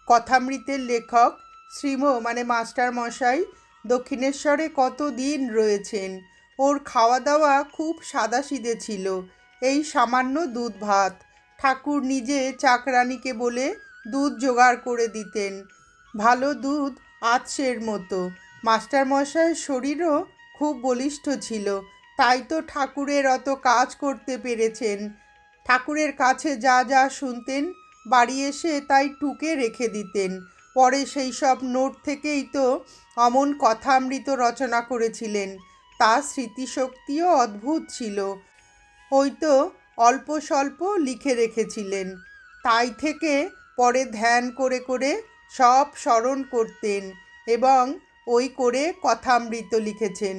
কথামৃতের লেখক শ্রীম মানে মাস্টার মশাই দক্ষিণেশ্বরে কতদিন রয়েছেন। ওর খাওয়া দাওয়া খুব সাদাসিধে ছিল, এই সামান্য দুধ ভাত। ঠাকুর নিজে চাকরানিকে বলে দুধ জোগাড় করে দিতেন, ভালো দুধ আঁচের মতো। মাস্টারমশাইয়ের শরীরও খুব বলিষ্ঠ ছিল, তাই তো ঠাকুরের অত কাজ করতে পেরেছেন। ঠাকুরের কাছে যা যা শুনতেন বাড়ি এসে তাই টুকে রেখে দিতেন। পরে সেই সব নোট থেকেই তো অমন কথামৃত রচনা করেছিলেন। তার স্মৃতিশক্তিও অদ্ভুত ছিল, ওই তো অল্প স্বল্প লিখে রেখেছিলেন, তাই থেকে পরে ধ্যান করে করে সব স্মরণ করতেন এবং ওই করে কথামৃত লিখেছেন।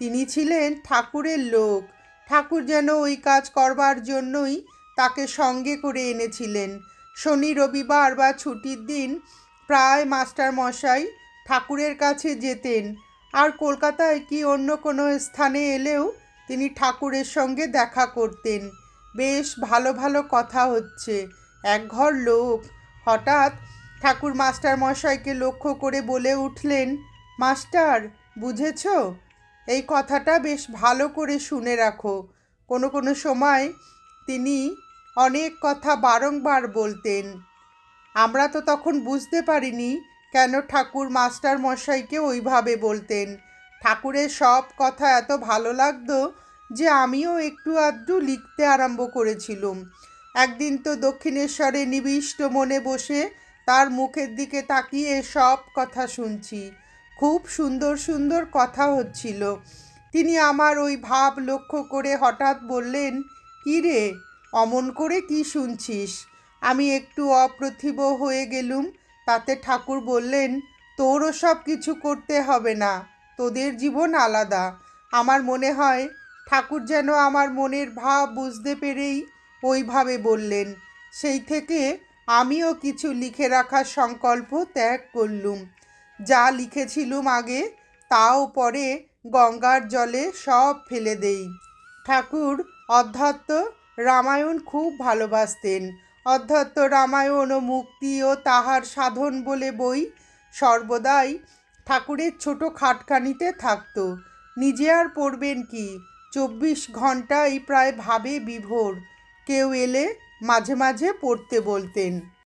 তিনি ছিলেন ঠাকুরের লোক। ঠাকুর যেন ওই কাজ করবার জন্যই তাকে সঙ্গে করে এনেছিলেন। শনি রবিবার বা ছুটির দিন প্রায় মাস্টার মশাই ঠাকুরের কাছে যেতেন, আর কলকাতায় কি অন্য কোনো স্থানে এলেও তিনি ঠাকুরের সঙ্গে দেখা করতেন। বেশ ভালো ভালো কথা হচ্ছে, একঘর লোক। হঠাৎ ঠাকুর মাস্টার মশাইকে লক্ষ্য করে বলে উঠলেন, মাস্টার, বুঝেছ? এই কথাটা বেশ ভালো করে শুনে রাখো। কোনো কোনো সময় তিনি অনেক কথা বারংবার বলতেন। আমরা তো তখন বুঝতে পারিনি কেন ঠাকুর মাস্টার মশাইকে ওইভাবে বলতেন। ঠাকুরের সব কথা এত ভালো লাগতো যে আমিও একটু আধটু লিখতে আরম্ভ করেছিলুম। একদিন তো দক্ষিণেশ্বরে নিবিষ্ট মনে বসে তার মুখের দিকে তাকিয়ে সব কথা শুনছি। খুব সুন্দর সুন্দর কথা হচ্ছিল। তিনি আমার ওই ভাব লক্ষ্য করে হঠাৎ বললেন, কী রে, অমন করে কি শুনছিস? আমি একটু অপ্রতিভ হয়ে গেলুম। তাতে ঠাকুর বললেন, তোরও সব কিছু করতে হবে না, তোদের জীবন আলাদা। আমার মনে হয় ঠাকুর যেন আমার মনের ভাব বুঝতে পেরেই ওইভাবে বললেন। সেই থেকে আমিও কিছু লিখে রাখার সংকল্প ত্যাগ করলুম। যা লিখেছিলুম আগে তাও পরে গঙ্গার জলে সব ফেলে দেই। ঠাকুর অধ্যাত্ম রামায়ণ খুব ভালোবাসতেন। অধ্যাত্ম রামায়ণ ও মুক্তি ও তাহার সাধন বলে বই সর্বদাই ঠাকুরের ছোট খাটখানিতে থাকত। নিজে আর পড়বেন কি, 24 ঘন্টাই প্রায় ভাবে বিভোর। কেউ এলে মাঝে মাঝে পড়তে বলতেন।